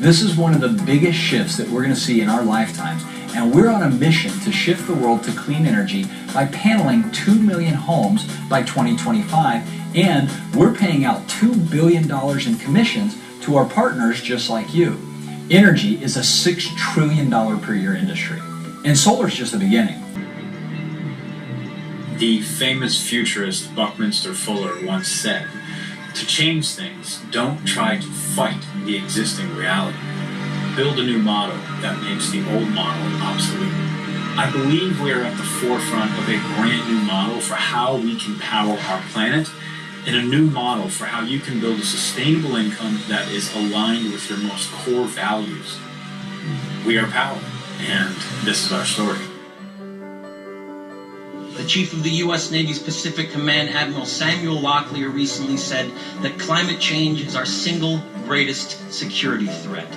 This is one of the biggest shifts that we're going to see in our lifetimes, and we're on a mission to shift the world to clean energy by paneling 2 million homes by 2025, and we're paying out $2 billion in commissions to our partners just like you. Energy is a $6 trillion per year industry, and solar is just the beginning. The famous futurist Buckminster Fuller once said, "To change things, don't try to fight the existing reality. Build a new model that makes the old model obsolete." I believe we are at the forefront of a brand new model for how we can power our planet, and a new model for how you can build a sustainable income that is aligned with your most core values. We are Powur, and this is our story. The chief of the U.S. Navy's Pacific Command, Admiral Samuel Locklear, recently said that climate change is our single greatest security threat.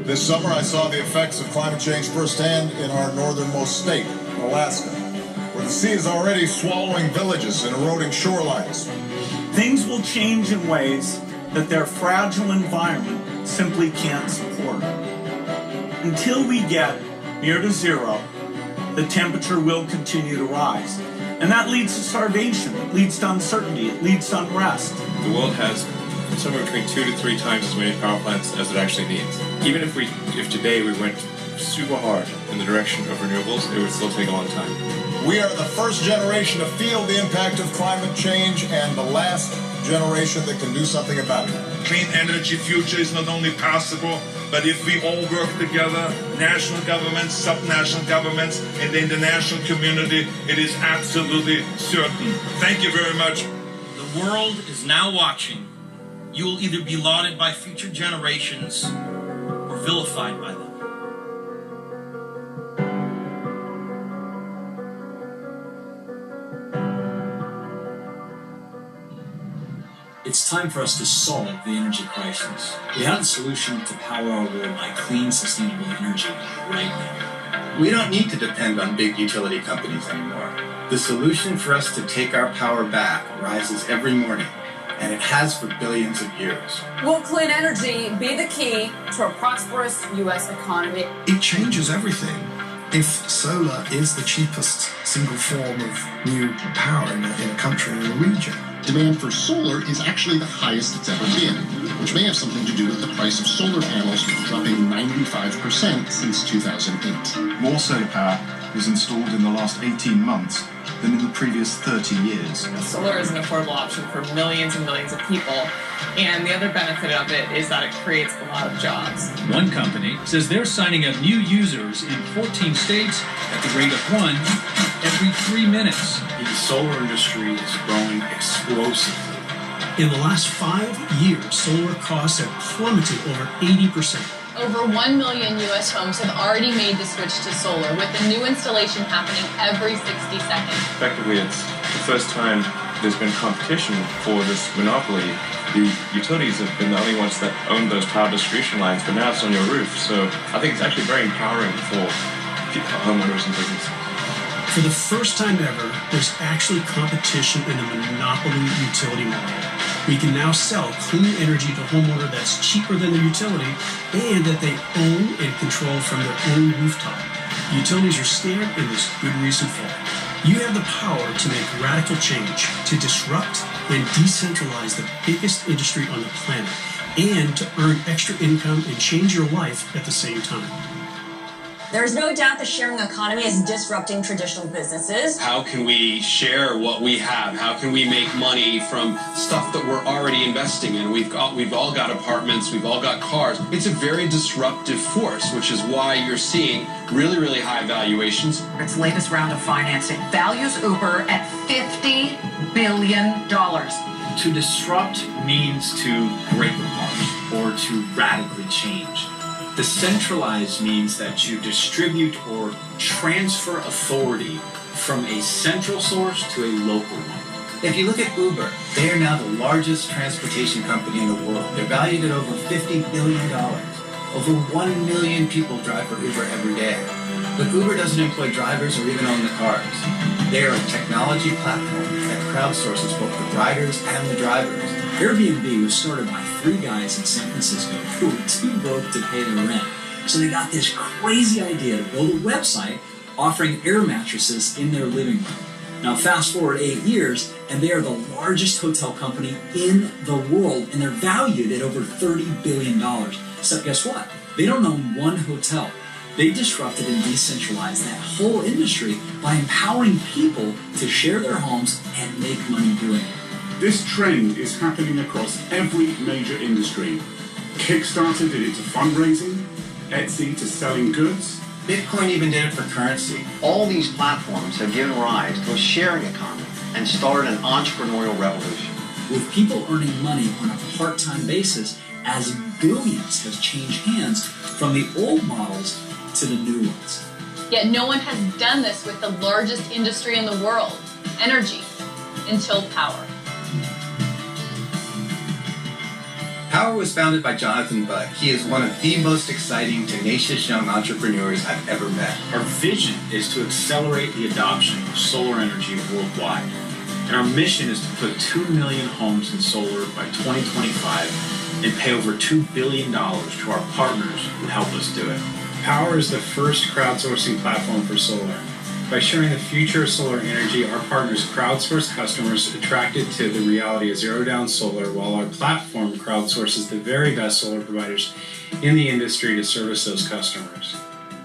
This summer, I saw the effects of climate change firsthand in our northernmost state, Alaska, where the sea is already swallowing villages and eroding shorelines. Things will change in ways that their fragile environment simply can't support. Until we get near to zero, the temperature will continue to rise. And that leads to starvation, it leads to uncertainty, it leads to unrest. The world has somewhere between 2 to 3 times as many power plants as it actually needs. Even if today we went super hard in the direction of renewables, it would still take a long time. We are the first generation to feel the impact of climate change and the last generation that can do something about it. Clean energy future is not only possible, but if we all work together, national governments, subnational governments, and the international community, it is absolutely certain. Thank you very much. The world is now watching. You will either be lauded by future generations or vilified by them. It's time for us to solve the energy crisis. We have the solution to power our world by clean, sustainable energy right now. We don't need to depend on big utility companies anymore. The solution for us to take our power back rises every morning, and it has for billions of years. Will clean energy be the key to a prosperous U.S. economy? It changes everything. If solar is the cheapest single form of new power in a country or a region, demand for solar is actually the highest it's ever been, which may have something to do with the price of solar panels dropping 95% since 2008. More solar power was installed in the last 18 months than in the previous 30 years. Solar is an affordable option for millions and millions of people, and the other benefit of it is that it creates a lot of jobs. One company says they're signing up new users in 14 states at the rate of 1 every 3 minutes. The solar industry is growing explosively. In the last 5 years, solar costs have plummeted over 80%. Over 1 million U.S. homes have already made the switch to solar, with a new installation happening every 60 seconds. Effectively, it's the first time there's been competition for this monopoly. The utilities have been the only ones that own those power distribution lines, but now it's on your roof. So I think it's actually very empowering for homeowners and businesses. For the first time ever, there's actually competition in the monopoly utility model. We can now sell clean energy to a homeowner that's cheaper than the utility and that they own and control from their own rooftop. Utilities are scared, and there's good reason for it. You have the power to make radical change, to disrupt and decentralize the biggest industry on the planet, and to earn extra income and change your life at the same time. There is no doubt the sharing economy is disrupting traditional businesses. How can we share what we have? How can we make money from stuff that we're already investing in? We've all got apartments, we've all got cars. It's a very disruptive force, which is why you're seeing really, really high valuations. Its latest round of financing values Uber at $50 billion. To disrupt means to break apart or to radically change. Decentralize means that you distribute or transfer authority from a central source to a local one. If you look at Uber, they are now the largest transportation company in the world. They're valued at over $50 billion. Over 1 million people drive for Uber every day. But Uber doesn't employ drivers or even own the cars. They are a technology platform that crowdsources both the riders and the drivers. Airbnb was started by 3 guys in San Francisco who were too broke to pay their rent. So they got this crazy idea to build a website offering air mattresses in their living room. Now fast forward 8 years, and they are the largest hotel company in the world, and they're valued at over $30 billion. So guess what? They don't own one hotel. They disrupted and decentralized that whole industry by empowering people to share their homes and make money doing it. This trend is happening across every major industry. Kickstarter did it to fundraising, Etsy to selling goods. Bitcoin even did it for currency. All these platforms have given rise to a sharing economy and started an entrepreneurial revolution. With people earning money on a part-time basis, as billions have changed hands from the old models to the new ones. Yet no one has done this with the largest industry in the world, energy, until Powur. Powur was founded by Jonathan Budd. He is one of the most exciting, tenacious young entrepreneurs I've ever met. Our vision is to accelerate the adoption of solar energy worldwide. And our mission is to put 2 million homes in solar by 2025 and pay over $2 billion to our partners who help us do it. Powur is the first crowdsourcing platform for solar. By sharing the future of solar energy, our partners crowdsource customers attracted to the reality of zero-down solar, while our platform crowdsources the very best solar providers in the industry to service those customers.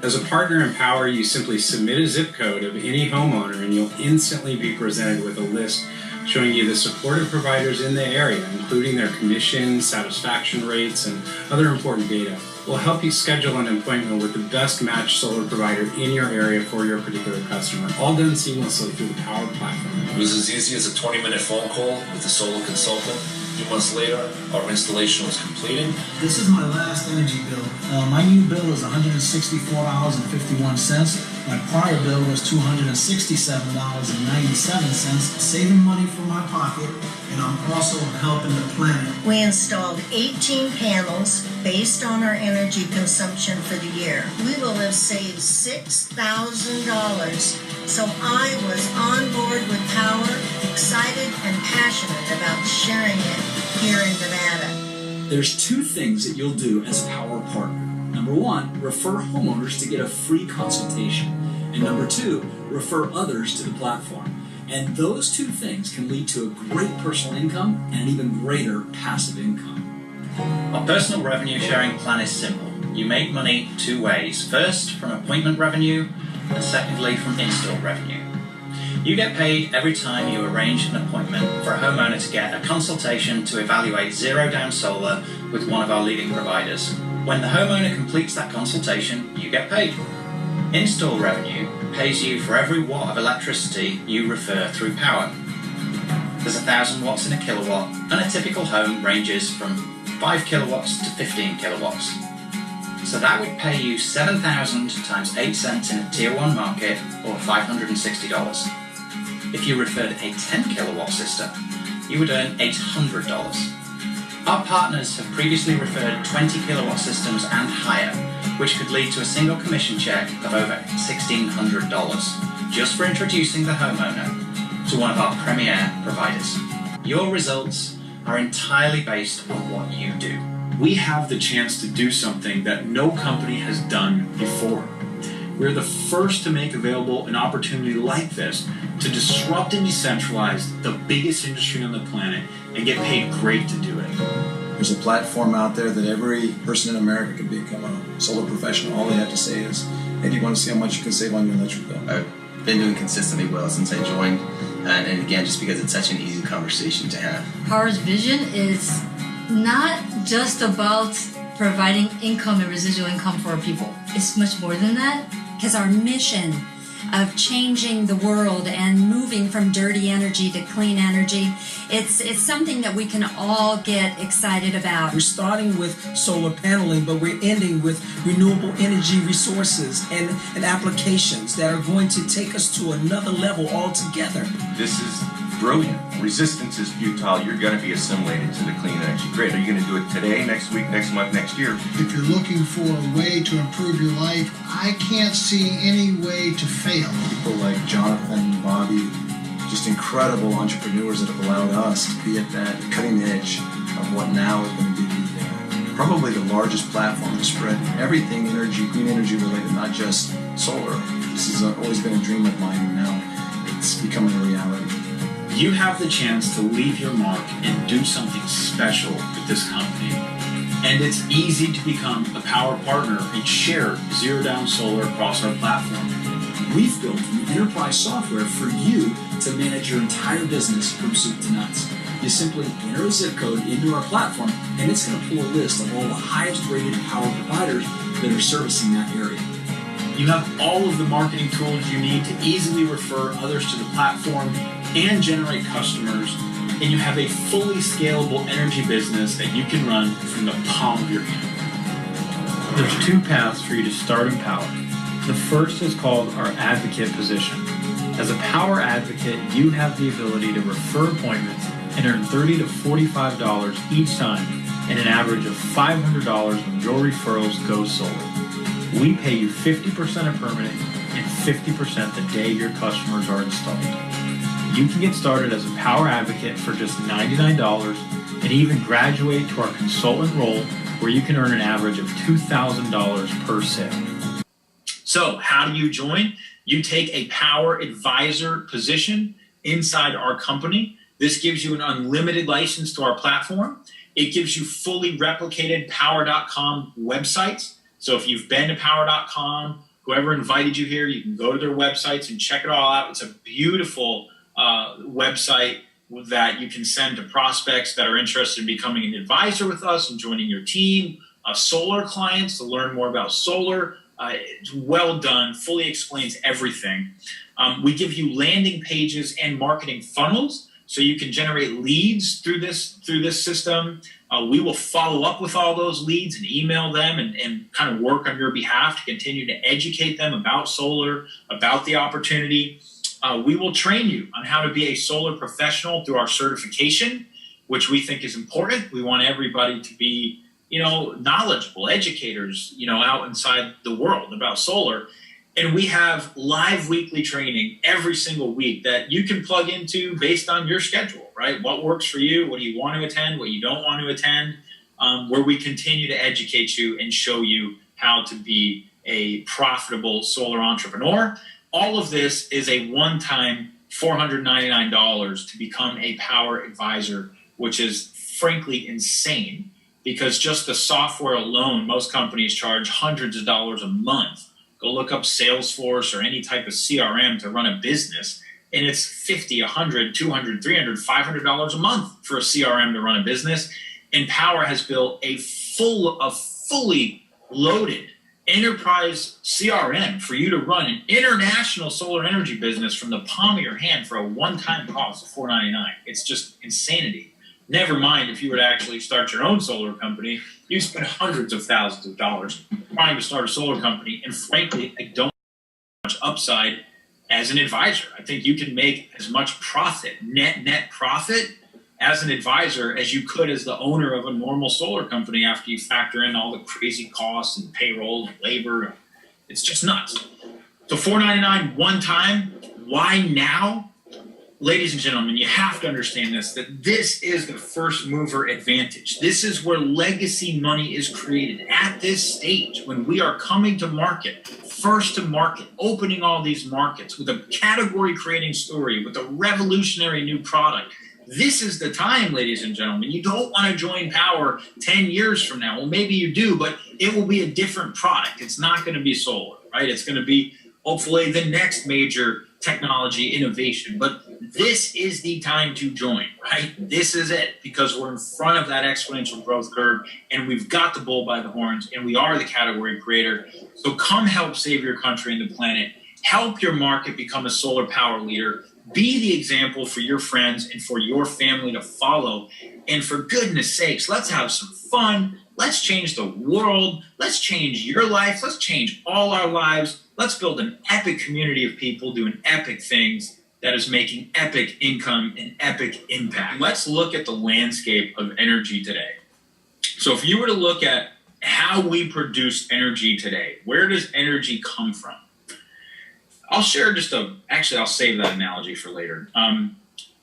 As a partner in Powur, you simply submit a zip code of any homeowner and you'll instantly be presented with a list showing you the supportive providers in the area, including their commission, satisfaction rates, and other important data. We'll help you schedule an appointment with the best matched solar provider in your area for your particular customer, all done seamlessly through the Powur platform. It was as easy as a 20-minute phone call with a solar consultant. A few months later, our installation was completed. This is my last energy bill. My new bill is $164.51. My prior bill was $267.97, saving money from my pocket, and I'm also helping the planet. We installed 18 panels based on our energy consumption for the year. We will have saved $6,000. So I was on board with Powur, excited and passionate about sharing it here in Nevada. There's 2 things that you'll do as a Powur partner. Number 1, refer homeowners to get a free consultation. And number 2, refer others to the platform. And those 2 things can lead to a great personal income and an even greater passive income. Our personal revenue sharing plan is simple. You make money 2 ways. First, from appointment revenue, and secondly, from install revenue. You get paid every time you arrange an appointment for a homeowner to get a consultation to evaluate zero-down solar with one of our leading providers. When the homeowner completes that consultation, you get paid. Install revenue pays you for every watt of electricity you refer through Powur. There's 1,000 watts in a kilowatt, and a typical home ranges from 5 kilowatts to 15 kilowatts. So that would pay you 7,000 times 8 cents in a Tier 1 market, or $560. If you referred a 10 kilowatt system, you would earn $800. Our partners have previously referred 20 kilowatt systems and higher, which could lead to a single commission check of over $1,600, just for introducing the homeowner to one of our premier providers. Your results are entirely based on what you do. We have the chance to do something that no company has done before. We're the first to make available an opportunity like this to disrupt and decentralize the biggest industry on the planet and get paid great to do it. There's a platform out there that every person in America can become a solar professional. All they have to say is, hey, do you want to see how much you can save on your electric bill? I've been doing consistently well since I joined, and again, just because it's such an easy conversation to have. Powur's vision is not just about providing income and residual income for our people. It's much more than that. Because our mission of changing the world and moving from dirty energy to clean energy, it's something that we can all get excited about. We're starting with solar paneling, but we're ending with renewable energy resources and applications that are going to take us to another level altogether. This is brilliant. Resistance is futile. You're going to be assimilated to the clean energy grid. Are you going to do it today, next week, next month, next year? If you're looking for a way to improve your life, I can't see any way to fail. People like Jonathan, Bobby, just incredible entrepreneurs that have allowed us to be at that cutting edge of what now is going to be probably the largest platform to spread everything energy, green energy related, not just solar. This has always been a dream of mine, and now it's becoming a reality. You have the chance to leave your mark and do something special with this company. And it's easy to become a Powur partner and share Zero Down Solar across our platform. We've built an enterprise software for you to manage your entire business from soup to nuts. You simply enter a zip code into our platform, and it's going to pull a list of all the highest rated Powur providers that are servicing that area. You have all of the marketing tools you need to easily refer others to the platform and generate customers, and you have a fully scalable energy business that you can run from the palm of your hand. There's two paths for you to start in Powur. The first is called our advocate position. As a Powur advocate, you have the ability to refer appointments and earn $30 to $45 each time, and an average of $500 when your referrals go solar. We pay you 50% of permitting and 50% the day your customers are installed. You can get started as a Powur advocate for just $99 and even graduate to our consultant role, where you can earn an average of $2,000 per sale. So how do you join? You take a Powur advisor position inside our company. This gives you an unlimited license to our platform. It gives you fully replicated Powur.com websites. So if you've been to Powur.com, whoever invited you here, you can go to their websites and check it all out. It's a beautiful website that you can send to prospects that are interested in becoming an advisor with us and joining your team, solar clients to learn more about solar. It's well done, fully explains everything. We give you landing pages and marketing funnels, so you can generate leads through this system. We will follow up with all those leads and email them and kind of work on your behalf to continue to educate them about solar, about the opportunity. We will train you on how to be a solar professional through our certification, which we think is important. We want everybody to be, knowledgeable educators, out inside the world about solar. And we have live weekly training every single week that you can plug into based on your schedule, right? What works for you? What do you want to attend? What you don't want to attend? Where we continue to educate you and show you how to be a profitable solar entrepreneur. All of this is a one-time $499 to become a Powur advisor, which is frankly insane, because just the software alone, most companies charge hundreds of dollars a month. Go look up Salesforce or any type of CRM to run a business, and it's $50, $100, $200, $300, $500 a month for a CRM to run a business. And Powur has built a fully loaded enterprise CRM for you to run an international solar energy business from the palm of your hand for a one-time cost of $499. It's just insanity. Never mind if you were to actually start your own solar company, you spend hundreds of thousands of dollars trying to start a solar company. And frankly, I don't have much upside as an advisor. I think you can make as much profit, net profit, as an advisor as you could as the owner of a normal solar company after you factor in all the crazy costs and payroll and labor. It's just nuts. So $499 one time, why now? Ladies and gentlemen, you have to understand that this is the first mover advantage. This is where legacy money is created at this stage when we are coming to market, first to market, opening all these markets with a category creating story, with a revolutionary new product. This is the time, ladies and gentlemen. You don't want to join Powur 10 years from now. Well, maybe you do, but it will be a different product. It's not going to be solar, right? It's going to be hopefully the next major technology innovation. But this is the time to join, right? This is it, because we're in front of that exponential growth curve, and we've got the bull by the horns, and we are the category creator. So come help save your country and the planet. Help your market become a solar power leader. Be the example for your friends and for your family to follow. And for goodness sakes, let's have some fun. Let's change the world. Let's change your life. Let's change all our lives. Let's build an epic community of people doing epic things. that is making epic income and epic impact. Let's look at the landscape of energy today. So if you were to look at how we produce energy today, where does energy come from? I'll share actually I'll save that analogy for later.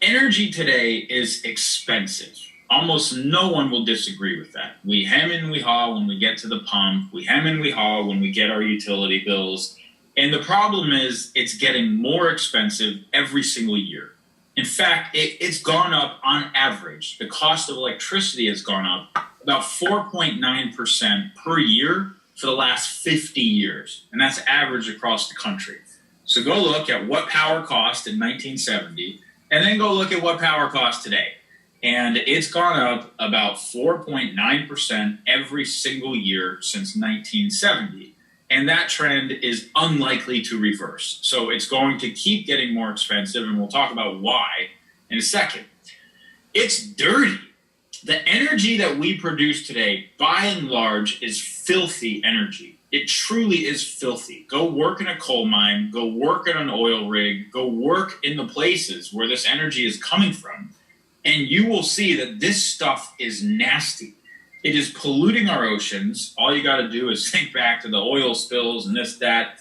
Energy today is expensive. Almost no one will disagree with that. We hem and we haw when we get to the pump. We hem and we haw when we get our utility bills. And the problem is it's getting more expensive every single year. In fact, it's gone up on average. The cost of electricity has gone up about 4.9% per year for the last 50 years. And that's average across the country. So go look at what power cost in 1970, and then go look at what power costs today. And it's gone up about 4.9% every single year since 1970. And that trend is unlikely to reverse. So it's going to keep getting more expensive, and we'll talk about why in a second. It's dirty. The energy that we produce today, by and large, is filthy energy. It truly is filthy. Go work in a coal mine, go work in an oil rig, go work in the places where this energy is coming from, and you will see that this stuff is nasty. It is polluting our oceans. All you got to do is think back to the oil spills and this, that.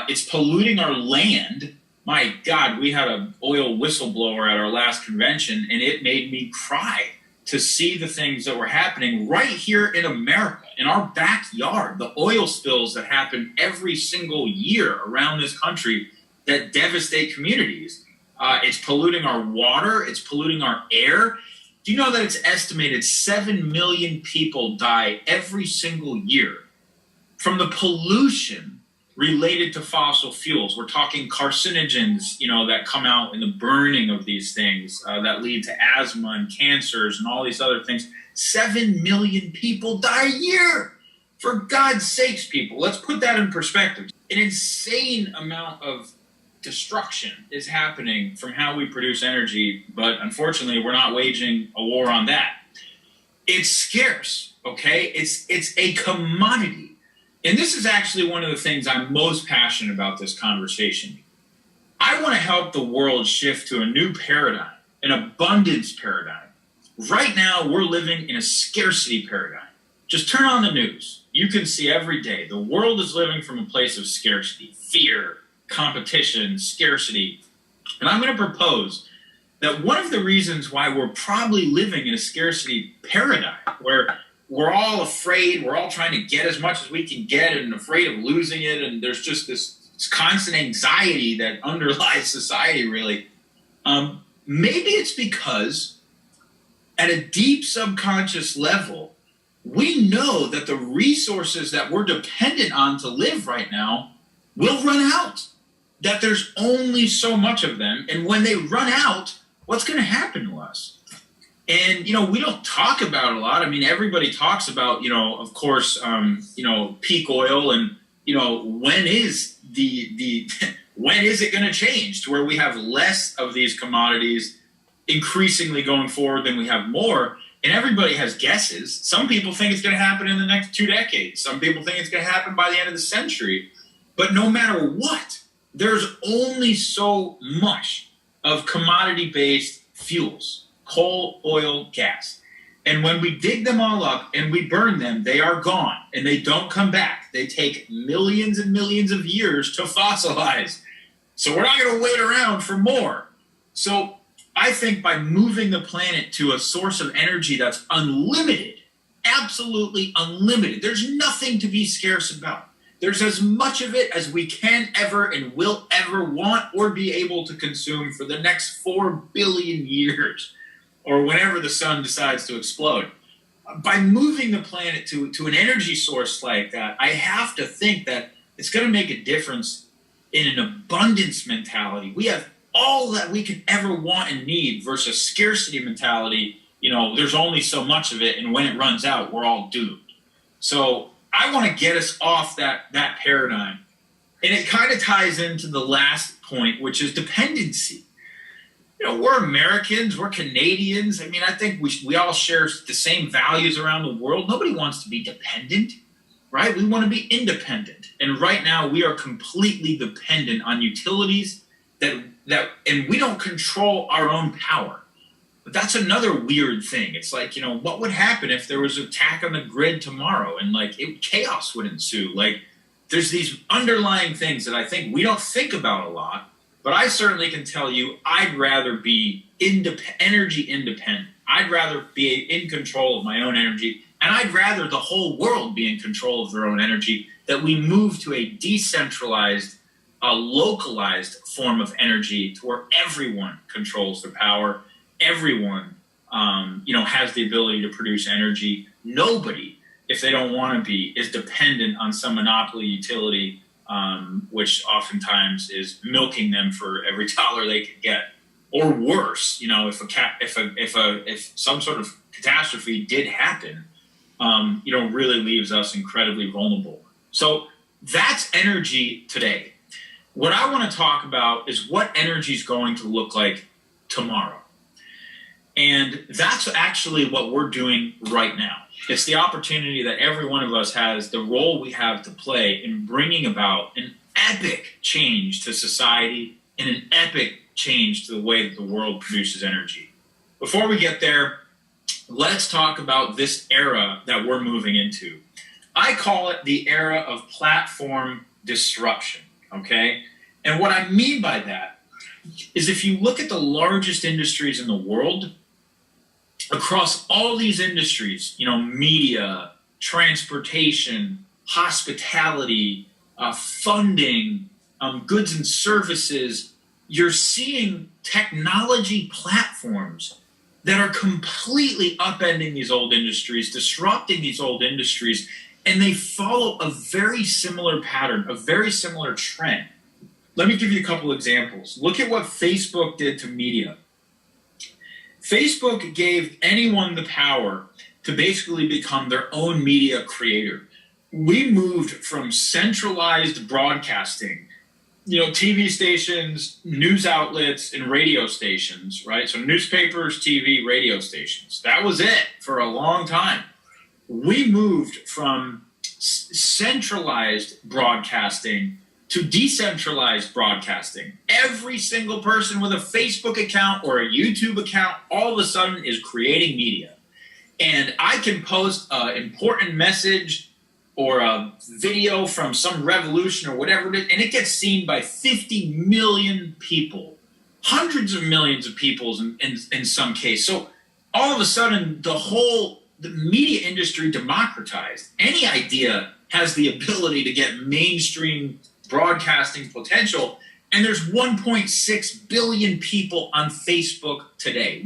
It's polluting our land. My God, we had an oil whistleblower at our last convention, and it made me cry to see the things that were happening right here in America, in our backyard, the oil spills that happen every single year around this country that devastate communities. It's polluting our water. It's polluting our air. Do you know that it's estimated 7 million people die every single year from the pollution related to fossil fuels? We're talking carcinogens, that come out in the burning of these things that lead to asthma and cancers and all these other things. 7 million people die a year. For God's sakes, people, let's put that in perspective. An insane amount of destruction is happening from how we produce energy, but unfortunately, we're not waging a war on that. It's scarce, okay? It's a commodity. And this is actually one of the things I'm most passionate about this conversation. I want to help the world shift to a new paradigm, an abundance paradigm. Right now, we're living in a scarcity paradigm. Just turn on the news. You can see every day the world is living from a place of scarcity, fear, competition, scarcity. And I'm going to propose that one of the reasons why we're probably living in a scarcity paradigm, where we're all afraid, we're all trying to get as much as we can get and afraid of losing it, and there's just this constant anxiety that underlies society, really. Maybe it's because at a deep subconscious level, we know that the resources that we're dependent on to live right now will run out, that there's only so much of them, and when they run out, what's going to happen to us? And, we don't talk about it a lot. I mean, everybody talks about, of course, peak oil and, when is when is it going to change to where we have less of these commodities increasingly going forward than we have more? And everybody has guesses. Some people think it's going to happen in the next 2 decades. Some people think it's going to happen by the end of the century. But no matter what, there's only so much of commodity-based fuels, coal, oil, gas. And when we dig them all up and we burn them, they are gone and they don't come back. They take millions and millions of years to fossilize. So we're not going to wait around for more. So I think by moving the planet to a source of energy that's unlimited, absolutely unlimited, there's nothing to be scarce about. There's as much of it as we can ever and will ever want or be able to consume for the next 4 billion years, or whenever the sun decides to explode. By moving the planet to an energy source like that, I have to think that it's going to make a difference in an abundance mentality. We have all that we could ever want and need versus scarcity mentality. There's only so much of it, and when it runs out, we're all doomed. So I want to get us off that paradigm. And it kind of ties into the last point, which is dependency. We're Americans, we're Canadians. I mean, I think we all share the same values around the world. Nobody wants to be dependent, right? We want to be independent. And right now we are completely dependent on utilities and we don't control our own power. But that's another weird thing. It's like, what would happen if there was an attack on the grid tomorrow and chaos would ensue? There's these underlying things that I think we don't think about a lot, but I certainly can tell you I'd rather be energy independent. I'd rather be in control of my own energy, and I'd rather the whole world be in control of their own energy, that we move to a decentralized, localized form of energy to where everyone controls their power. Everyone, has the ability to produce energy. Nobody, if they don't want to be, is dependent on some monopoly utility, which oftentimes is milking them for every dollar they could get, or worse. If some sort of catastrophe did happen, really leaves us incredibly vulnerable. So that's energy today. What I want to talk about is what energy is going to look like tomorrow. And that's actually what we're doing right now. It's the opportunity that every one of us has, the role we have to play in bringing about an epic change to society and an epic change to the way that the world produces energy. Before we get there, let's talk about this era that we're moving into. I call it the era of platform disruption, okay? And what I mean by that is if you look at the largest industries in the world, across all these industries, media, transportation, hospitality, funding, goods and services, you're seeing technology platforms that are completely upending these old industries, disrupting these old industries, and they follow a very similar pattern, a very similar trend. Let me give you a couple examples. Look at what Facebook did to media. Facebook gave anyone the power to basically become their own media creator. We moved from centralized broadcasting, TV stations, news outlets, and radio stations, right? So newspapers, TV, radio stations. That was it for a long time. We moved from centralized broadcasting to decentralized broadcasting. Every single person with a Facebook account or a YouTube account all of a sudden is creating media. And I can post an important message or a video from some revolution or whatever it is, and it gets seen by 50 million people, hundreds of millions of people in some case. So all of a sudden, the media industry democratized. Any idea has the ability to get mainstream broadcasting potential, and there's 1.6 billion people on Facebook today.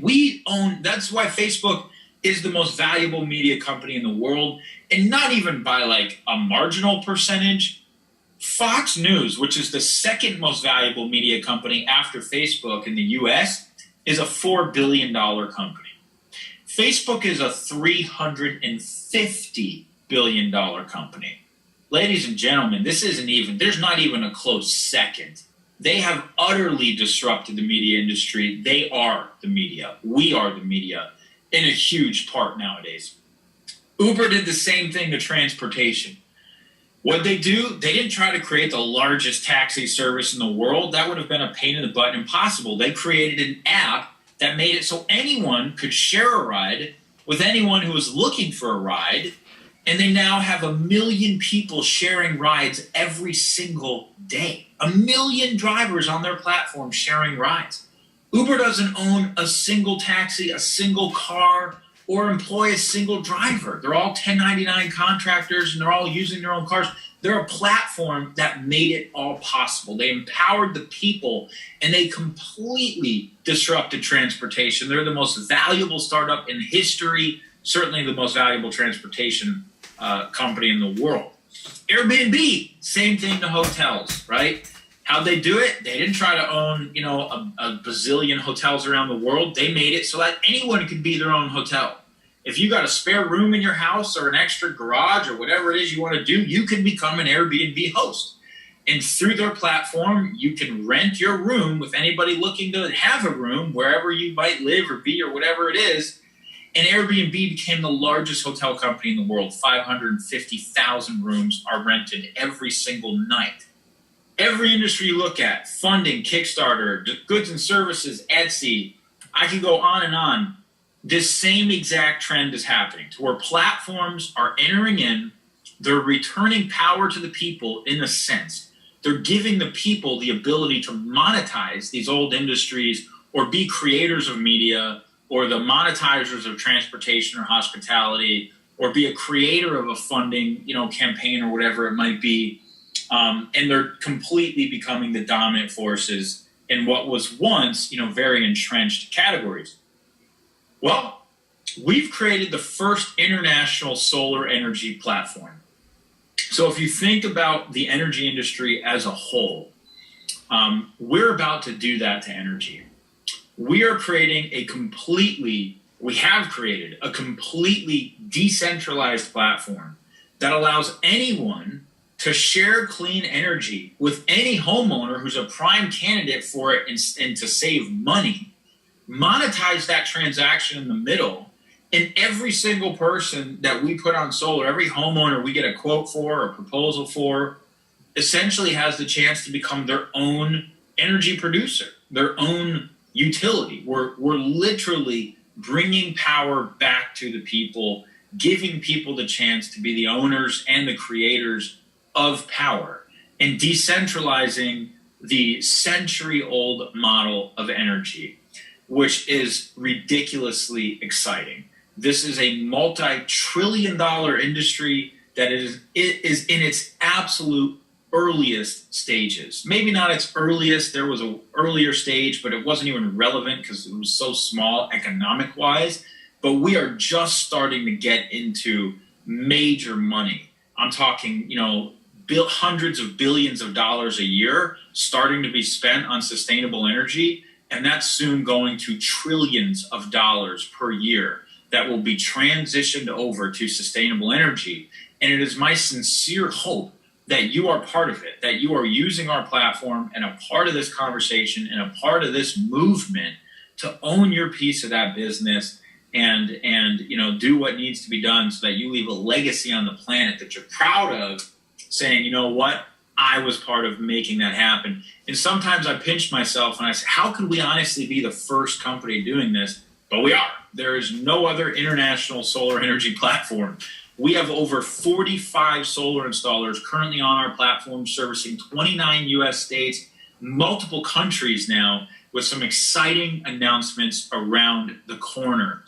That's why Facebook is the most valuable media company in the world, and not even by a marginal percentage. Fox News, which is the second most valuable media company after Facebook in the US, is a $4 billion company. Facebook is a $350 billion company. Ladies and gentlemen, there's not even a close second. They have utterly disrupted the media industry. They are the media. We are the media in a huge part nowadays. Uber did the same thing to transportation. What they do, they didn't try to create the largest taxi service in the world. That would have been a pain in the butt, impossible. They created an app that made it so anyone could share a ride with anyone who was looking for a ride. And they now have 1 million people sharing rides every single day. 1 million drivers on their platform sharing rides. Uber doesn't own a single taxi, a single car, or employ a single driver. They're all 1099 contractors, and they're all using their own cars. They're a platform that made it all possible. They empowered the people, and they completely disrupted transportation. They're the most valuable startup in history, certainly the most valuable transportation company in the world. Airbnb, same thing to hotels, right? How'd they do it? They didn't try to own, a bazillion hotels around the world. They made it so that anyone could be their own hotel. If you got a spare room in your house or an extra garage or whatever it is you want to do, you can become an Airbnb host. And through their platform, you can rent your room with anybody looking to have a room wherever you might live or be or whatever it is. And Airbnb became the largest hotel company in the world. 550,000 rooms are rented every single night. Every industry you look at, funding, Kickstarter, goods and services, Etsy, I can go on and on. This same exact trend is happening to where platforms are entering in, they're returning power to the people in a sense. They're giving the people the ability to monetize these old industries or be creators of media or the monetizers of transportation or hospitality or be a creator of a funding, campaign or whatever it might be. And they're completely becoming the dominant forces in what was once, very entrenched categories. Well, we've created the first international solar energy platform. So if you think about the energy industry as a whole, we're about to do that to energy. We have created a completely decentralized platform that allows anyone to share clean energy with any homeowner who's a prime candidate for it and to save money, monetize that transaction in the middle, and every single person that we put on solar, every homeowner we get a quote for or a proposal for, essentially has the chance to become their own energy producer, their own utility. We're literally bringing power back to the people, giving people the chance to be the owners and the creators of power, and decentralizing the century-old model of energy, which is ridiculously exciting. This is a multi-trillion-dollar industry that is in its absolute earliest stages. Maybe not its earliest. There was an earlier stage, but it wasn't even relevant because it was so small economic-wise. But we are just starting to get into major money. I'm talking, hundreds of billions of dollars a year starting to be spent on sustainable energy, and that's soon going to trillions of dollars per year that will be transitioned over to sustainable energy. And it is my sincere hope that you are part of it, that you are using our platform and a part of this conversation and a part of this movement to own your piece of that business and do what needs to be done so that you leave a legacy on the planet that you're proud of, saying, you know what, I was part of making that happen. And sometimes I pinch myself and I say, how could we honestly be the first company doing this? But we are. There is no other international solar energy platform. We have over 45 solar installers currently on our platform, servicing 29 U.S. states, multiple countries now, with some exciting announcements around the corner.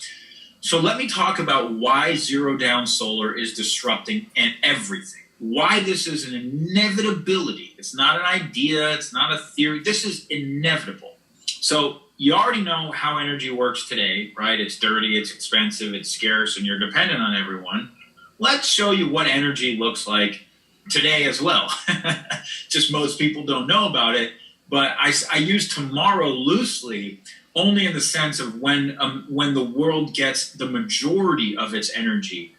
So let me talk about why Zero Down Solar is disrupting and everything. Why this is an inevitability. It's not an idea. It's not a theory. This is inevitable. So you already know how energy works today, right? It's dirty, it's expensive, it's scarce, and you're dependent on everyone. Let's show you what energy looks like today as well. Just most people don't know about it, but I use tomorrow loosely only in the sense of when the world gets the majority of its energy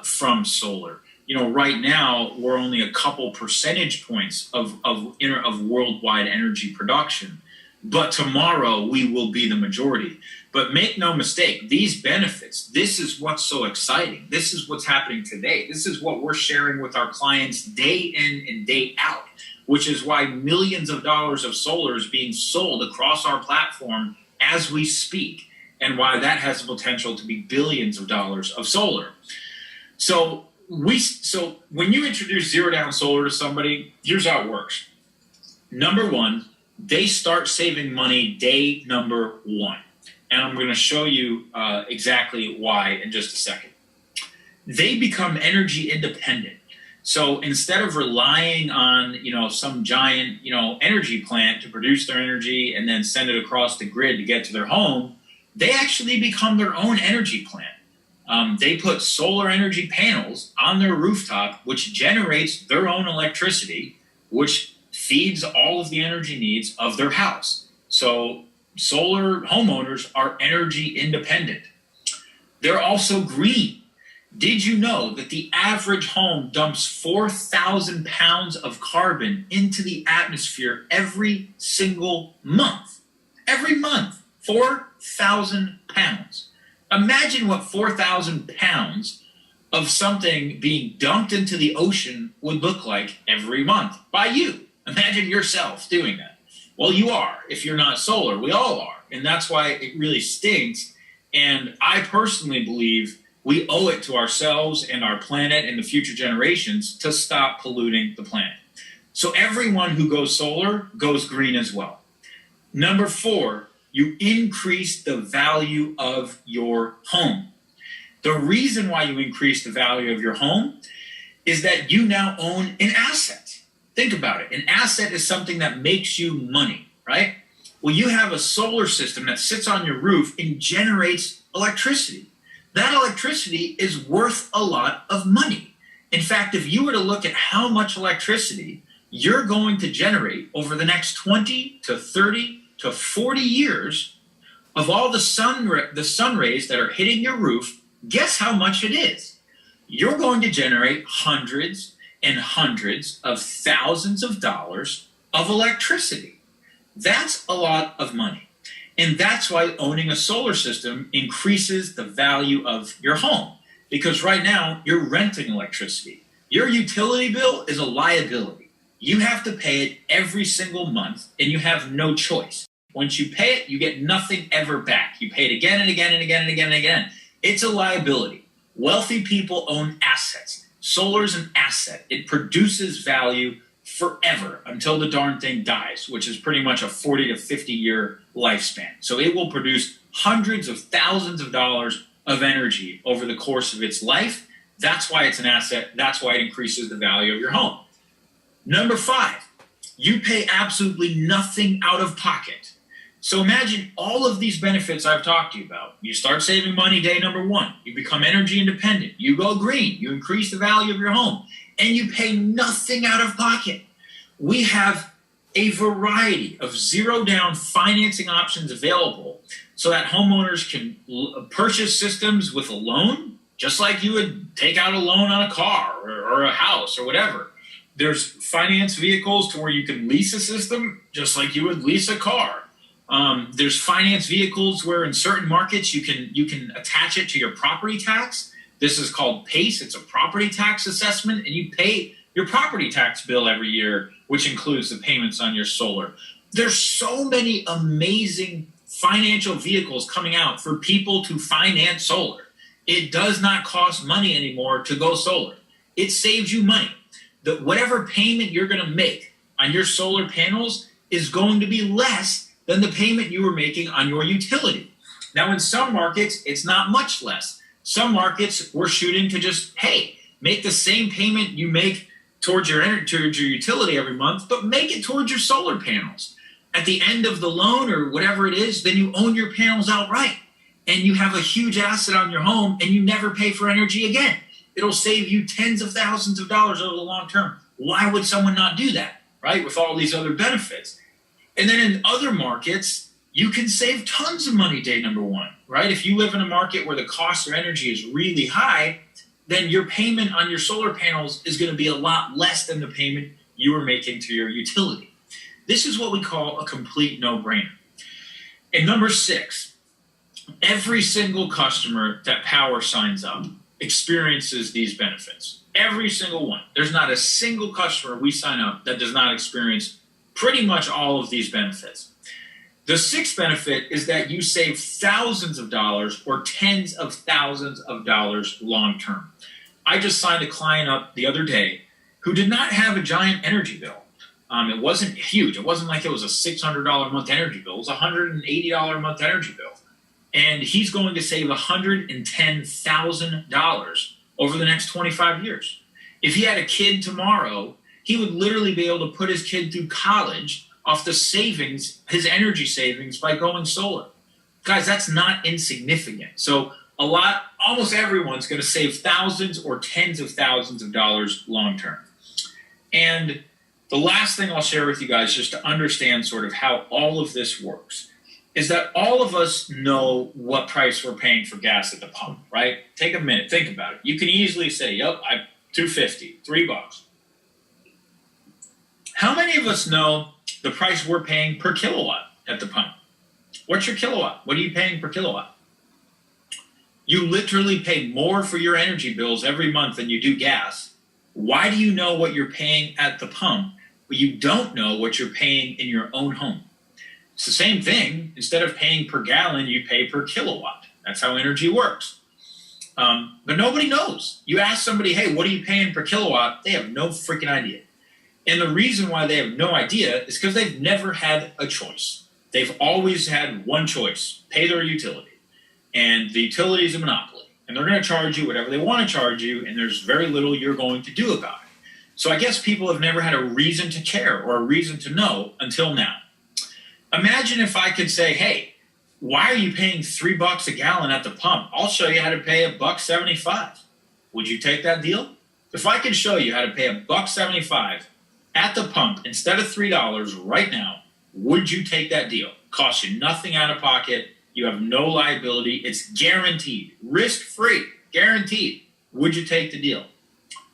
from solar. Right now we're only a couple percentage points of worldwide energy production, but tomorrow we will be the majority. But make no mistake, these benefits, this is what's so exciting. This is what's happening today. This is what we're sharing with our clients day in and day out, which is why millions of dollars of solar is being sold across our platform as we speak, and why that has the potential to be billions of dollars of solar. So when you introduce Zero Down Solar to somebody, here's how it works. Number one, they start saving money day number one. And I'm going to show you exactly why in just a second. They become energy independent. So instead of relying on, some giant, energy plant to produce their energy and then send it across the grid to get to their home, they actually become their own energy plant. They put solar energy panels on their rooftop, which generates their own electricity, which feeds all of the energy needs of their house. So solar homeowners are energy independent. They're also green. Did you know that the average home dumps 4,000 pounds of carbon into the atmosphere every single month? Every month, 4,000 pounds. Imagine what 4,000 pounds of something being dumped into the ocean would look like every month by you. Imagine yourself doing that. Well, you are. If you're not solar, we all are. And that's why it really stinks. And I personally believe we owe it to ourselves and our planet and the future generations to stop polluting the planet. So everyone who goes solar goes green as well. Number 4, you increase the value of your home. The reason why you increase the value of your home is that you now own an asset. Think about it. An asset is something that makes you money, right? Well, you have a solar system that sits on your roof and generates electricity. That electricity is worth a lot of money. In fact, if you were to look at how much electricity you're going to generate over the next 20 to 30 to 40 years of all the sun rays that are hitting your roof, guess how much it is? You're going to generate hundreds and hundreds of thousands of dollars of electricity. That's a lot of money. And that's why owning a solar system increases the value of your home. Because right now, you're renting electricity. Your utility bill is a liability. You have to pay it every single month, and you have no choice. Once you pay it, you get nothing ever back. You pay it again and again and again and again and again. It's a liability. Wealthy people own assets. Solar is an asset. It produces value forever until the darn thing dies, which is pretty much a 40 to 50 year lifespan. So it will produce hundreds of thousands of dollars of energy over the course of its life. That's why it's an asset. That's why it increases the value of your home. Number 5, you pay absolutely nothing out of pocket. So imagine all of these benefits I've talked to you about. You start saving money day number 1. You become energy independent. You go green. You increase the value of your home. And you pay nothing out of pocket. We have a variety of zero-down financing options available so that homeowners can purchase systems with a loan, just like you would take out a loan on a car or a house or whatever. There's finance vehicles to where you can lease a system, just like you would lease a car. There's finance vehicles where in certain markets you can attach it to your property tax. This is called PACE. It's a property tax assessment, and you pay your property tax bill every year, which includes the payments on your solar. There's so many amazing financial vehicles coming out for people to finance solar. It does not cost money anymore to go solar. It saves you money. Whatever payment you're going to make on your solar panels is going to be less than the payment you were making on your utility. Now, in some markets, it's not much less. Some markets, we're shooting to just, hey, make the same payment you make towards your utility every month, but make it towards your solar panels. At the end of the loan or whatever it is, then you own your panels outright. And you have a huge asset on your home, and you never pay for energy again. It'll save you tens of thousands of dollars over the long term. Why would someone not do that, right, with all these other benefits? And then in other markets, you can save tons of money day number 1, right? If you live in a market where the cost of energy is really high, then your payment on your solar panels is going to be a lot less than the payment you were making to your utility. This is what we call a complete no-brainer. And number 6, every single customer that Powur signs up experiences these benefits. Every single one. There's not a single customer we sign up that does not experience pretty much all of these benefits. The 6th benefit is that you save thousands of dollars or tens of thousands of dollars long term. I just signed a client up the other day who did not have a giant energy bill. It wasn't huge. It wasn't like it was a $600 a month energy bill. It was a $180 a month energy bill. And he's going to save $110,000 over the next 25 years. If he had a kid tomorrow, he would literally be able to put his kid through college off the savings, his energy savings, by going solar. Guys, that's not insignificant. So almost everyone's going to save thousands or tens of thousands of dollars long term. And the last thing I'll share with you guys, just to understand sort of how all of this works, is that all of us know what price we're paying for gas at the pump, right? Take a minute, think about it. You can easily say, yep, I'm $2.50, $3. How many of us know the price we're paying per kilowatt at the pump? What's your kilowatt? What are you paying per kilowatt? You literally pay more for your energy bills every month than you do gas. Why do you know what you're paying at the pump? but you don't know what you're paying in your own home. It's the same thing. Instead of paying per gallon, you pay per kilowatt. That's how energy works. But nobody knows. You ask somebody, hey, what are you paying per kilowatt? They have no freaking idea. And the reason why they have no idea is because they've never had a choice. They've always had one choice, pay their utility. And the utility is a monopoly. And they're going to charge you whatever they want to charge you, and there's very little you're going to do about it. So I guess people have never had a reason to care or a reason to know until now. Imagine if I could say, hey, why are you paying $3 a gallon at the pump? I'll show you how to pay $1.75. Would you take that deal? If I could show you how to pay $1.75 at the pump instead of $3 right now, would you take that deal? Costs you nothing out of pocket. You have no liability. It's guaranteed, risk-free, guaranteed. Would you take the deal?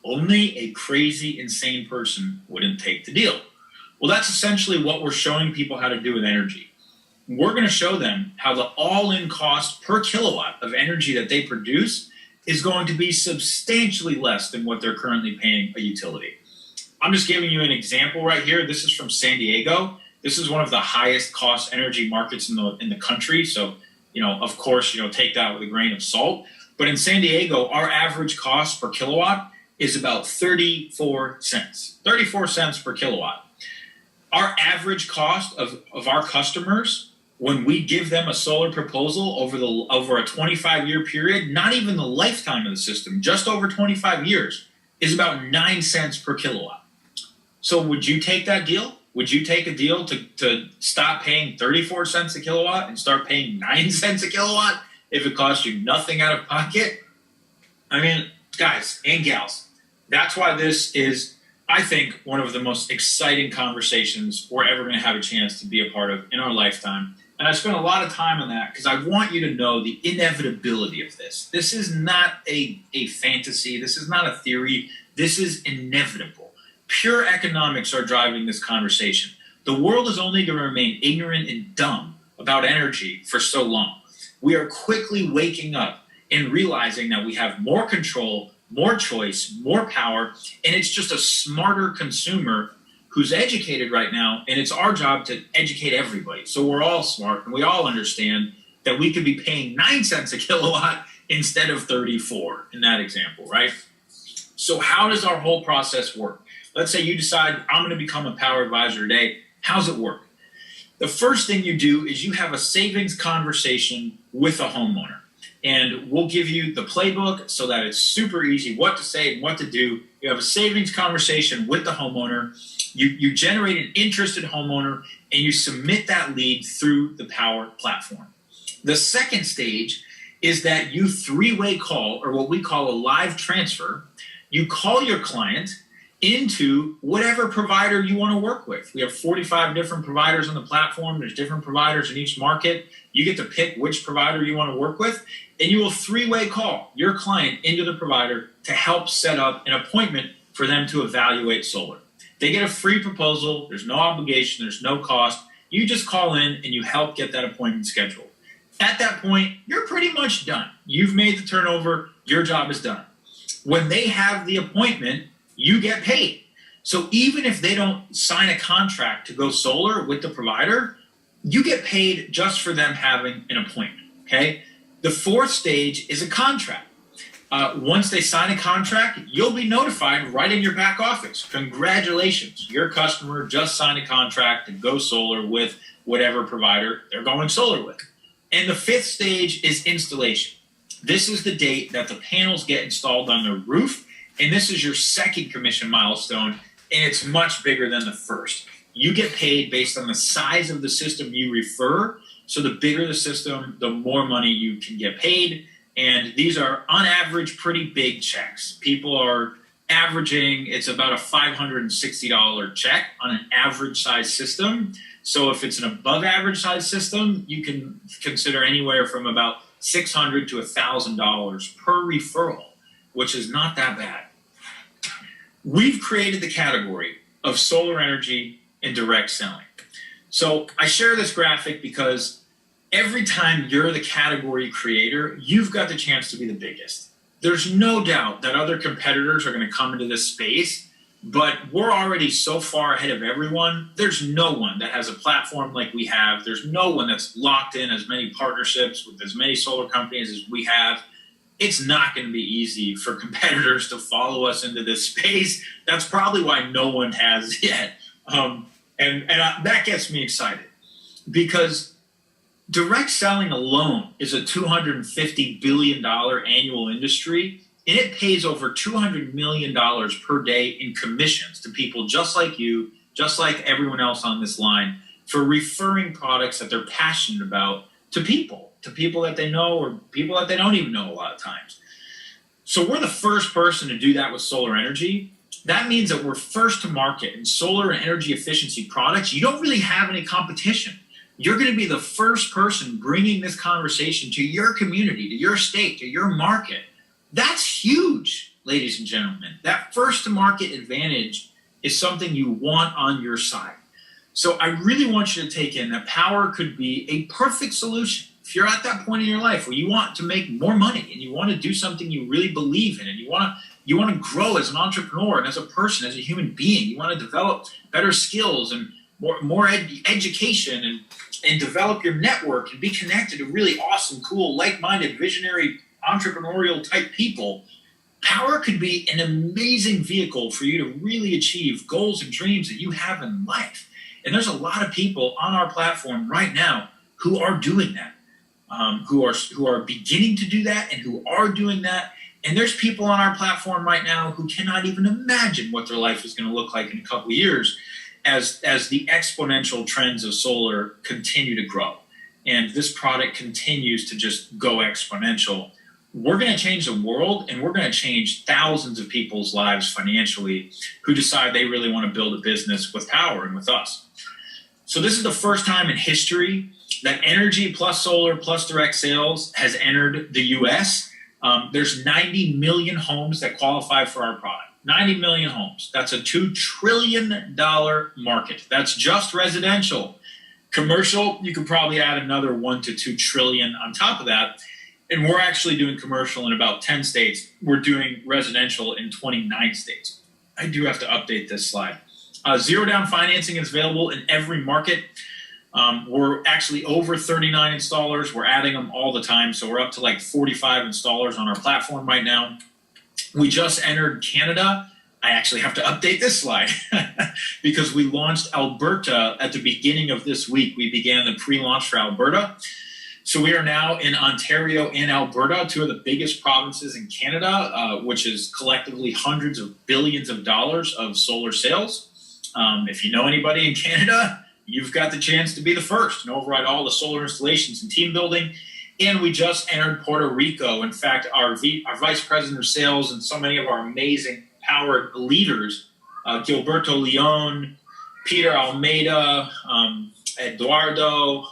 Only a crazy, insane person wouldn't take the deal. Well, that's essentially what we're showing people how to do with energy. We're going to show them how the all-in cost per kilowatt of energy that they produce is going to be substantially less than what they're currently paying a utility. I'm just giving you an example right here. This is from San Diego. This is one of the highest cost energy markets in the country. So, of course, take that with a grain of salt. But in San Diego, our average cost per kilowatt is about 34 cents. 34 cents per kilowatt. Our average cost of our customers, when we give them a solar proposal over a 25-year period, not even the lifetime of the system, just over 25 years, is about 9 cents per kilowatt. So would you take that deal? Would you take a deal to stop paying 34 cents a kilowatt and start paying 9 cents a kilowatt if it costs you nothing out of pocket? I mean, guys and gals, that's why this is, I think, one of the most exciting conversations we're ever going to have a chance to be a part of in our lifetime. And I spent a lot of time on that because I want you to know the inevitability of this. This is not a fantasy. This is not a theory. This is inevitable. Pure economics are driving this conversation. The world is only going to remain ignorant and dumb about energy for so long. We are quickly waking up and realizing that we have more control, more choice, more power, and it's just a smarter consumer who's educated right now, and it's our job to educate everybody. So we're all smart, and we all understand that we could be paying 9 cents a kilowatt instead of 34 in that example, right? So how does our whole process work? Let's say you decide, I'm going to become a Powur advisor today. How's it work? The first thing you do is you have a savings conversation with a homeowner. And we'll give you the playbook so that it's super easy what to say and what to do. You have a savings conversation with the homeowner. You generate an interested homeowner, and you submit that lead through the Powur platform. The second stage is that you three-way call, or what we call a live transfer. You call your client into whatever provider you want to work with. We have 45 different providers on the platform. There's different providers in each market. You get to pick which provider you want to work with, and you will three-way call your client into the provider to help set up an appointment for them to evaluate solar. They get a free proposal. There's no obligation. There's no cost. You just call in and you help get that appointment scheduled. At that point, you're pretty much done. You've made the turnover. Your job is done. When they have the appointment, you get paid. So even if they don't sign a contract to go solar with the provider, you get paid just for them having an appointment, okay? The fourth stage is a contract. Once they sign a contract, you'll be notified right in your back office. Congratulations, your customer just signed a contract to go solar with whatever provider they're going solar with. And the fifth stage is installation. This is the date that the panels get installed on their roof. And this is your second commission milestone, and it's much bigger than the first. You get paid based on the size of the system you refer. So the bigger the system, the more money you can get paid. And these are, on average, pretty big checks. People are averaging, it's about a $560 check on an average size system. So if it's an above average size system, you can consider anywhere from about $600 to $1,000 per referral, which is not that bad. We've created the category of solar energy and direct selling. So I share this graphic because every time you're the category creator, you've got the chance to be the biggest. There's no doubt that other competitors are going to come into this space, But we're already so far ahead of everyone. There's no one that has a platform like we have. There's no one that's locked in as many partnerships with as many solar companies as we have. It's not going to be easy for competitors to follow us into this space. That's probably why no one has yet. That gets me excited, because direct selling alone is a $250 billion annual industry, and it pays over $200 million per day in commissions to people just like you, just like everyone else on this line, for referring products that they're passionate about to people that they know or people that they don't even know a lot of times. So we're the first person to do that with solar energy. That means that we're first to market in solar and energy efficiency products. You don't really have any competition. You're going to be the first person bringing this conversation to your community, to your state, to your market. That's huge, ladies and gentlemen. That first to market advantage is something you want on your side. So I really want you to take in that Powur could be a perfect solution. If you're at that point in your life where you want to make more money and you want to do something you really believe in, and you want to grow as an entrepreneur and as a person, as a human being, you want to develop better skills and more education and develop your network and be connected to really awesome, cool, like-minded, visionary, entrepreneurial type people, Powur could be an amazing vehicle for you to really achieve goals and dreams that you have in life. And there's a lot of people on our platform right now who are doing that, who are beginning to do that and who are doing that. And there's people on our platform right now who cannot even imagine what their life is going to look like in a couple of years as the exponential trends of solar continue to grow. And this product continues to just go exponential. We're going to change the world, and we're going to change thousands of people's lives financially who decide they really want to build a business with Powur and with us. So this is the first time in history that energy plus solar plus direct sales has entered the U.S. There's 90 million homes that qualify for our product. 90 million homes. That's a $2 trillion market. That's just residential. Commercial, you could probably add another 1 to 2 trillion on top of that. And we're actually doing commercial in about 10 states. We're doing residential in 29 states. I do have to update this slide. Zero down financing is available in every market. We're actually over 39 installers. We're adding them all the time. So we're up to like 45 installers on our platform right now. We just entered Canada. I actually have to update this slide because we launched Alberta at the beginning of this week. We began the pre-launch for Alberta. So we are now in Ontario and Alberta, two of the biggest provinces in Canada, which is collectively hundreds of billions of dollars of solar sales. If you know anybody in Canada, you've got the chance to be the first and override all the solar installations and team building. And we just entered Puerto Rico. In fact, our vice president of sales and so many of our amazing Powur leaders, Gilberto Leon, Peter Almeida, Eduardo,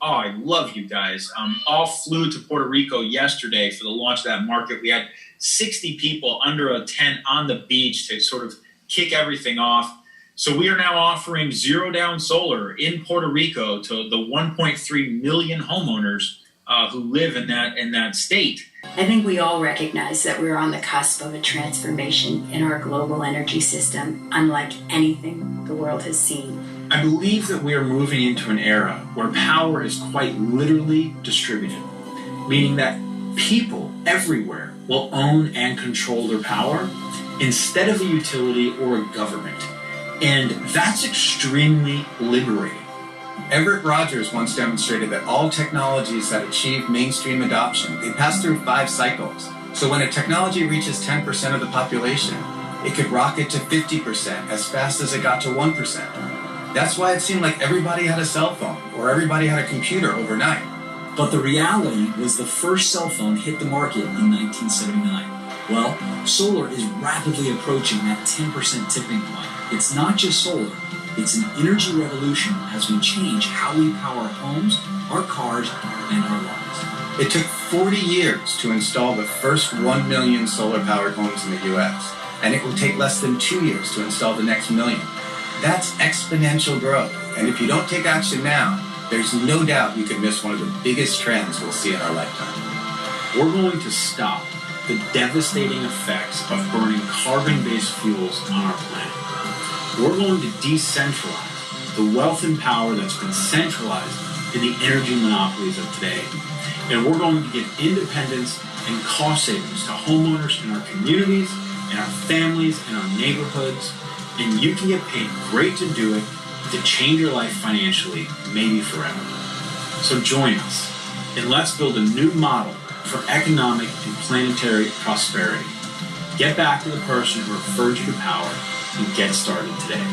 I love you guys, all flew to Puerto Rico yesterday for the launch of that market. We had 60 people under a tent on the beach to sort of kick everything off. So we are now offering zero down solar in Puerto Rico to the 1.3 million homeowners who live in that state. I think we all recognize that we're on the cusp of a transformation in our global energy system, unlike anything the world has seen. I believe that we are moving into an era where power is quite literally distributed, meaning that people everywhere will own and control their power instead of a utility or a government. And that's extremely liberating. Everett Rogers once demonstrated that all technologies that achieve mainstream adoption, they pass through 5 cycles. So when a technology reaches 10% of the population, it could rocket to 50% as fast as it got to 1%. That's why it seemed like everybody had a cell phone or everybody had a computer overnight. But the reality was the first cell phone hit the market in 1979. Well, solar is rapidly approaching that 10% tipping point. It's not just solar, it's an energy revolution as we change how we power homes, our cars, and our lives. It took 40 years to install the first 1 million solar-powered homes in the US, and it will take less than 2 years to install the next million. That's exponential growth, and if you don't take action now, there's no doubt you could miss one of the biggest trends we'll see in our lifetime. We're going to stop the devastating effects of burning carbon-based fuels on our planet. We're going to decentralize the wealth and power that's been centralized in the energy monopolies of today. And we're going to give independence and cost savings to homeowners in our communities, in our families, in our neighborhoods. And you can get paid great to do it, to change your life financially, maybe forever. So join us, and let's build a new model for economic and planetary prosperity. Get back to the person who referred you to power and get started today.